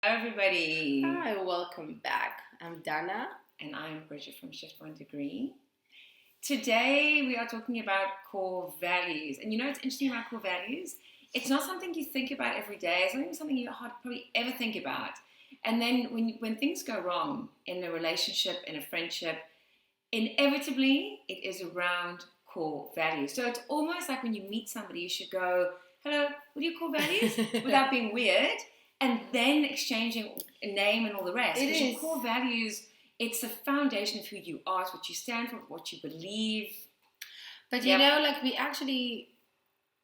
Hello everybody. Hi, welcome back. I'm Dana. And I'm Bridget from Shift One Degree. Today we are talking about core values. And you know what's interesting about core values? It's not something you think about every day. It's not even something you probably ever think about. And then when things go wrong in a relationship, in a friendship, inevitably it is around core values. So it's almost like when you meet somebody, you should go, hello, what are your core values? Without being weird. And then exchanging a name and all the rest. Because your core values, it's the foundation of who you are. It's what you stand for, what you believe. But you know, like we actually,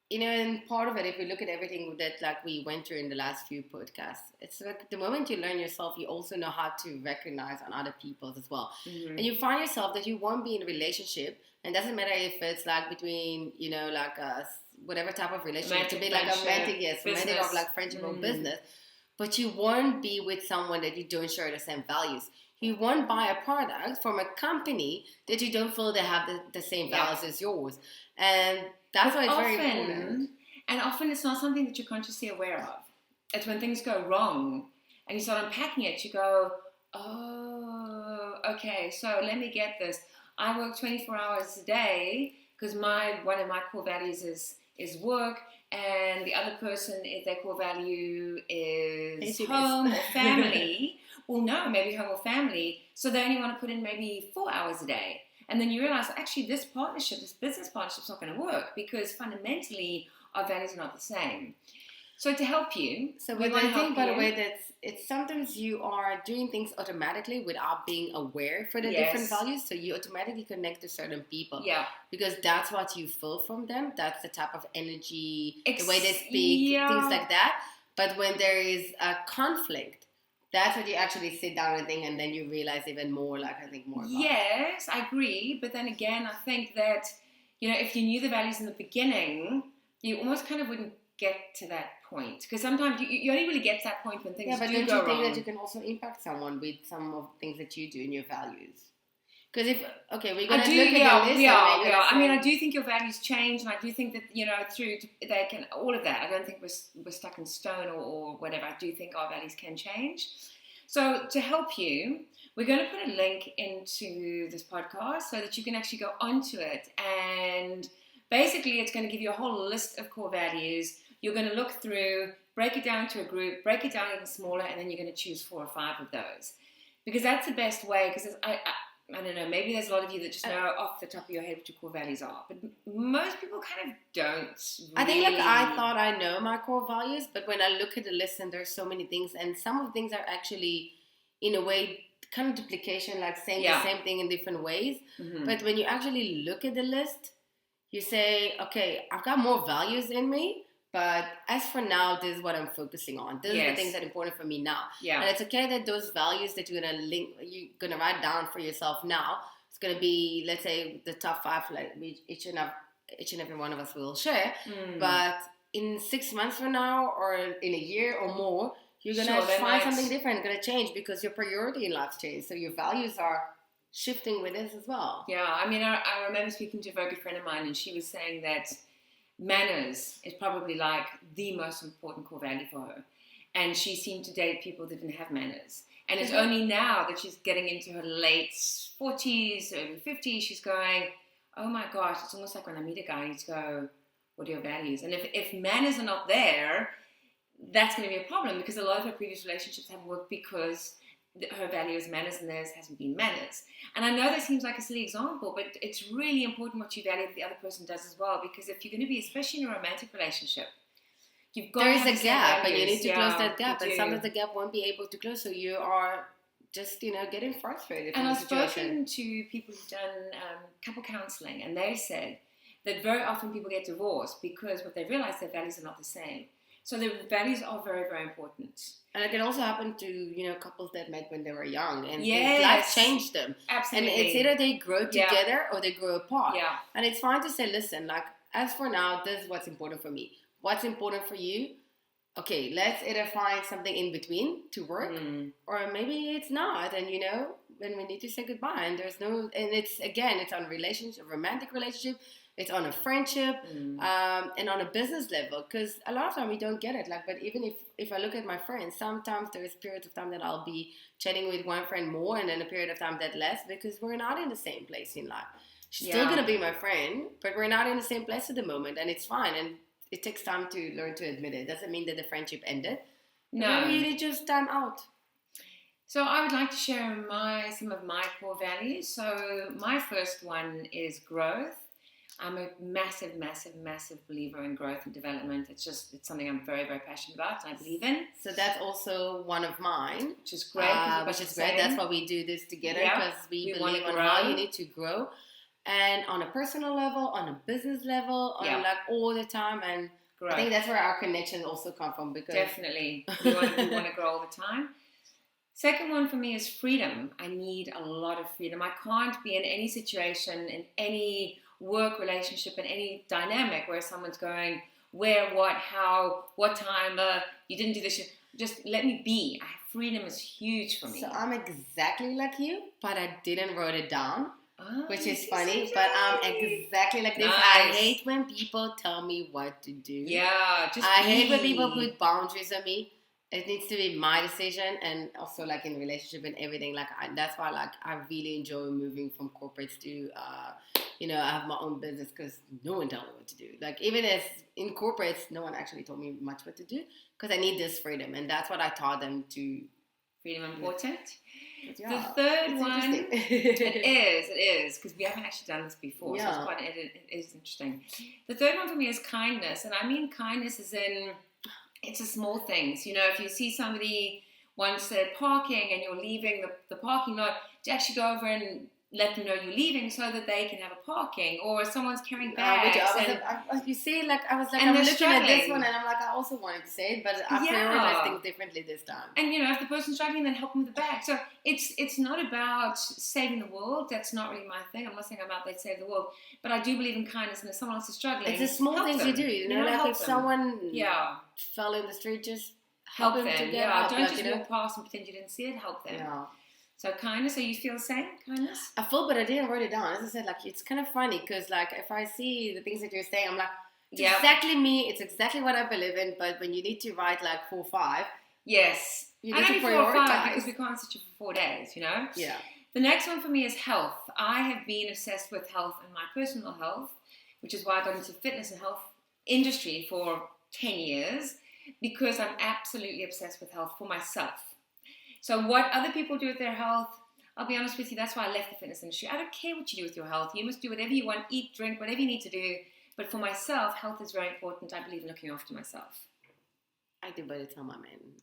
and part of it, if we look at everything that like we went through in the last few podcasts, it's like the moment you learn yourself, you also know how to recognize on other people's as well. Mm-hmm. And you find yourself that you won't be in a relationship, and it doesn't matter if it's like between, like whatever type of relationship, romantic, to be like a romantic or like friendship or business. But you won't be with someone that you don't share the same values. You won't buy a product from a company that you don't feel they have the same values as yours. And that's why it's very important. And often it's not something that you're consciously aware of. It's when things go wrong and you start unpacking it, you go, oh, okay, so let me get this. I work 24 hours a day because one of my core values is work. And the other person, if their core value is home or family, well, no, maybe home or family, so they only want to put in maybe 4 hours a day. And then you realize, actually, this business partnership is not going to work because fundamentally our values are not the same. So to help you, but I think, by the way, that it's sometimes you are doing things automatically without being aware for the different values. So you automatically connect to certain people, because that's what you feel from them. That's the type of energy, the way they speak, things like that. But when there is a conflict, that's when you actually sit down and think, and then you realize even more. Like I think more. Yes, I agree. But then again, I think that if you knew the values in the beginning, you almost kind of wouldn't get to that point, because sometimes you only really get to that point when things do go wrong. Yeah, but don't you think that you can also impact someone with some of the things that you do in your values? Because we're going to look at your list. I mean, I do think your values change, and I do think that they can, all of that. I don't think we're stuck in stone or whatever. I do think our values can change. So to help you, we're going to put a link into this podcast so that you can actually go onto it, and basically it's going to give you a whole list of core values. You're going to look through, break it down to a group, break it down even smaller, and then you're going to choose 4 or 5 of those. Because that's the best way, because I don't know, maybe there's a lot of you that just know off the top of your head what your core values are. But most people kind of don't really. I think I thought I know my core values, but when I look at the list and there's so many things, and some of the things are actually, in a way, kind of duplication, like saying the same thing in different ways. Mm-hmm. But when you actually look at the list, you say, okay, I've got more values in me, but as for now, this is what I'm focusing on. These are the things that are important for me now. Yeah. And it's okay that those values that you're gonna write down for yourself now, it's gonna be, let's say, the top 5, like each and every one of us will share. But in 6 months from now, or in a year or more, you're gonna find something different. It's gonna change because your priority in life changed. So your values are shifting with this as well. Yeah, I mean, I remember speaking to a very good friend of mine, and she was saying that manners is probably like the most important core value for her. And she seemed to date people that didn't have manners. And it's only now that she's getting into her late 40s, early 50s, she's going, oh my gosh, it's almost like when I meet a guy, I need to go, what are your values? And if manners are not there, that's going to be a problem, because a lot of her previous relationships haven't worked because her value is manners and theirs hasn't been manners. And I know that seems like a silly example, but it's really important what you value that the other person does as well, because if you're going to be, especially in a romantic relationship, you've got there is a gap, and you need to close that gap, and sometimes the gap won't be able to close, so you are just getting frustrated. And I've spoken to people who've done couple counseling, and they said that very often people get divorced because what they realize, their values are not the same. So the values are very, very important. And it can also happen to, couples that met when they were young, and life changed them. Absolutely. And it's either they grow together or they grow apart. Yeah. And it's fine to say, listen, like, as for now, this is what's important for me. What's important for you? okay, let's either find something in between to work, or maybe it's not. And when we need to say goodbye, and it's on relationship, romantic relationship, it's on a friendship, and on a business level. Because a lot of time we don't get it. But even if I look at my friends, sometimes there is periods of time that I'll be chatting with one friend more, and then a period of time that less, because we're not in the same place in life. She's still gonna be my friend, but we're not in the same place at the moment, and it's fine. And it takes time to learn to admit it. It doesn't mean that the friendship ended. No. Maybe you need just time out. So I would like to share some of my core values. So my first one is growth. I'm a massive, massive, massive believer in growth and development. It's something I'm very, very passionate about and I believe in. So that's also one of mine. Which is great. That's why we do this together, because we believe on how you need to grow. And on a personal level, on a business level, on all the time. And growth. I think that's where our connections also come from. Because definitely. We want to grow all the time. Second one for me is freedom. I need a lot of freedom. I can't be in any situation, in any work relationship, in any dynamic where someone's going, where, what, how, what time, you didn't do this. Just let me be. Freedom is huge for me. So I'm exactly like you, but I didn't write it down. Which is funny, but I'm exactly like this. Nice. I hate when people tell me what to do. Yeah, I hate when people put boundaries on me. It needs to be my decision, and also like in relationship and everything. That's why I really enjoy moving from corporates to I have my own business, because no one told me what to do. Even as in corporates, no one actually told me much what to do, because I need this freedom, and that's what I taught them to. Freedom important. Yeah, the third one, it is, because we haven't actually done this before, so it is interesting. The third one for me is kindness, and I mean kindness as in, it's the small things. If you see somebody wants their parking and you're leaving the parking lot, to actually go over and let them know you're leaving so that they can have a parking, or if someone's carrying bags. You see, I'm looking at this one, and I'm I also wanted to say it, but I prioritized things differently this time. And if the person's struggling, then help them with the bag. So it's not about saving the world. That's not really my thing. I'm not saying I'm out there to save the world, but I do believe in kindness, and if someone else is struggling, it's the small things you do. If someone fell in the street, just help them to get up. Don't just walk past and pretend you didn't see it. Help them. Yeah. So kindness, so you feel the same, kindness? I feel, but I didn't write it down. As I said, it's kind of funny, because if I see the things that you're saying, I'm it's exactly me, it's exactly what I believe in, but when you need to write 4 or 5, yes, you need to prioritize. 4 or 5, because we can't sit you for 4 days, Yeah. The next one for me is health. I have been obsessed with health and my personal health, which is why I got into fitness and health industry for 10 years, because I'm absolutely obsessed with health for myself. So what other people do with their health, I'll be honest with you, that's why I left the fitness industry. I don't care what you do with your health. You must do whatever you want, eat, drink, whatever you need to do. But for myself, health is very important. I believe in looking after myself. I do by the time I'm in.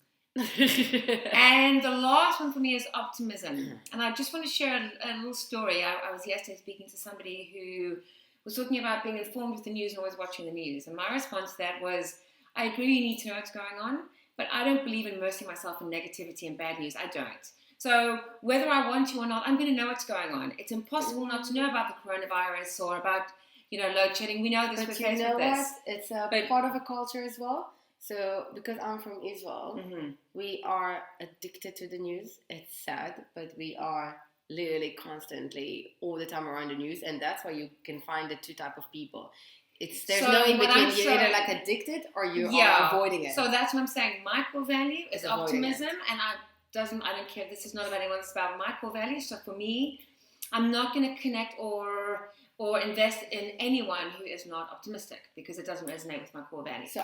And the last one for me is optimism. And I just want to share a little story. I was yesterday speaking to somebody who was talking about being informed with the news and always watching the news. And my response to that was, I agree you need to know what's going on, but I don't believe in immersing myself in negativity and bad news. I don't. So whether I want to or not, I'm going to know what's going on. It's impossible not to know about the coronavirus or about, load shedding. We know this. But you know what? It's part of a culture as well. So because I'm from Israel, we are addicted to the news. It's sad, but we are literally constantly all the time around the news, and that's why you can find the 2 types of people. There's no in between. You're either addicted or you are avoiding it. So that's what I'm saying. My core value is optimism, and I don't care. This is not about anyone. It's about my core values. So for me, I'm not going to connect or invest in anyone who is not optimistic, because it doesn't resonate with my core values. So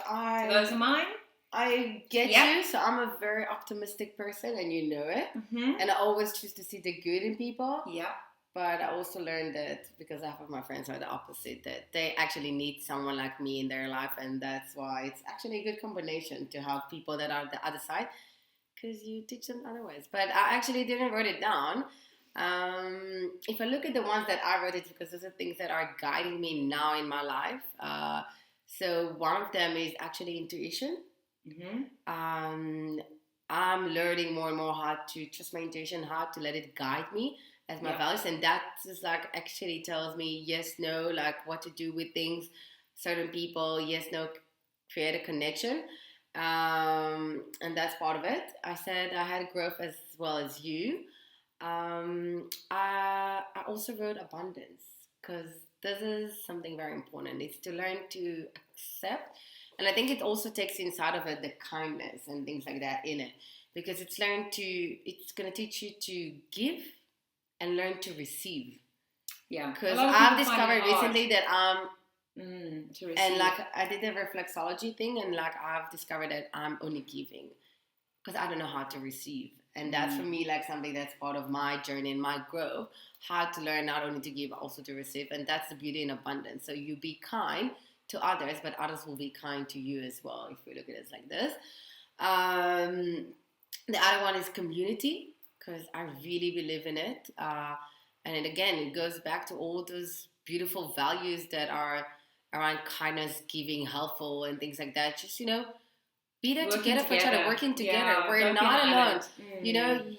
those are mine. I get you. So I'm a very optimistic person, and you know it. And I always choose to see the good in people. Yeah. But I also learned that, because half of my friends are the opposite, that they actually need someone like me in their life. And that's why it's actually a good combination to have people that are the other side, because you teach them otherwise. But I actually didn't write it down. If I look at the ones that I wrote, it's because those are things that are guiding me now in my life. So one of them is actually intuition. I'm learning more and more how to trust my intuition, how to let it guide me as my values, and that is actually tells me yes, no, what to do with things, certain people, yes, no, create a connection. And that's part of it. I said I had growth as well as you. I also wrote abundance because this is something very important. It's to learn to accept, and I think it also takes inside of it the kindness and things like that in it, because it's going to teach you to give and learn to receive. Yeah, because I've discovered recently that and like I did the reflexology thing, and like I've discovered that I'm only giving because I don't know how to receive. And that's for me like something that's part of my journey and my growth, how to learn not only to give, but also to receive. And that's the beauty in abundance. So you be kind to others, but others will be kind to you as well, if we look at it like this. The other one is community, because I really believe in it. And again, it goes back to all those beautiful values that are around kindness, giving, helpful, and things like that. Just, be there together for each other, working together. Yeah, we're not alone.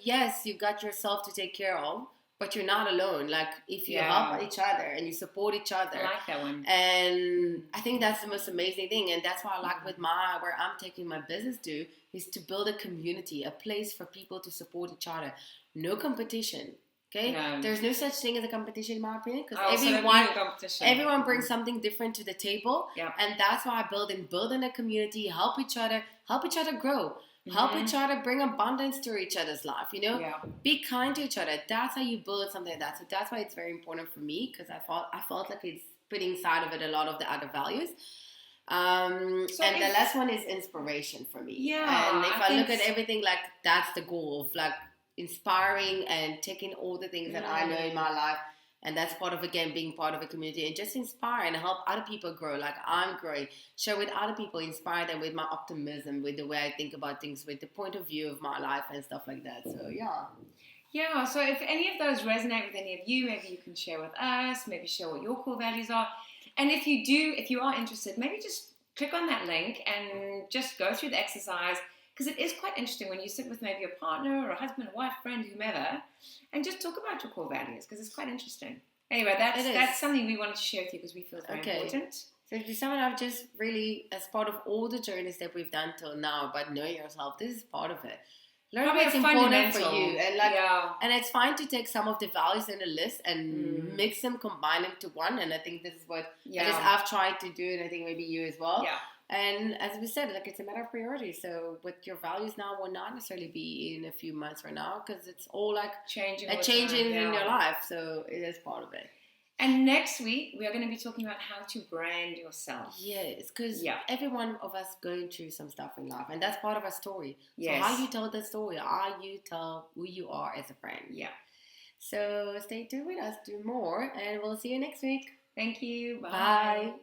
Yes, you got yourself to take care of, but you're not alone. Like, if you help each other and you support each other. I like that one. And I think that's the most amazing thing. And that's what I like with where I'm taking my business to, is to build a community, a place for people to support each other. No competition. Okay, there's no such thing as a competition, in my opinion, because everyone brings something different to the table, and that's why I building a community, help each other grow, help each other bring abundance to each other's life. Be kind to each other. That's how you build something like that. So that's why it's very important for me, because I felt like it's putting inside of it a lot of the other values. And the last one is inspiration for me. Yeah, and if I look at everything, like that's the goal of like inspiring and taking all the things that I know in my life, and that's part of, again, being part of a community and just inspire and help other people grow like I'm growing, share with other people, inspire them with my optimism, with the way I think about things, with the point of view of my life and stuff like that. So so if any of those resonate with any of you, maybe you can share with us, maybe share what your core values are. And if you are interested, maybe just click on that link and just go through the exercise. Because it is quite interesting when you sit with maybe a partner or a husband, a wife, friend, whomever, and just talk about your core values, because it's quite interesting. Anyway, that's something we wanted to share with you because we feel it's very important. So to sum it up, just really, as part of all the journeys that we've done till now about knowing yourself, this is part of it. Learn what's important for you, and and it's fine to take some of the values in the list and mix them, combine them to one. And I think this is what I've tried to do, and I think maybe you as well. Yeah. And as we said, like, it's a matter of priority. So what your values now will not necessarily be in a few months from now, because it's all like changing in your life. So it is part of it. And next week, we are going to be talking about how to brand yourself. Yes, because every one of us going through some stuff in life, and that's part of our story. Yes. So how you tell that story, how you tell who you are as a brand. Yeah. So stay tuned with us, do more, and we'll see you next week. Thank you. Bye.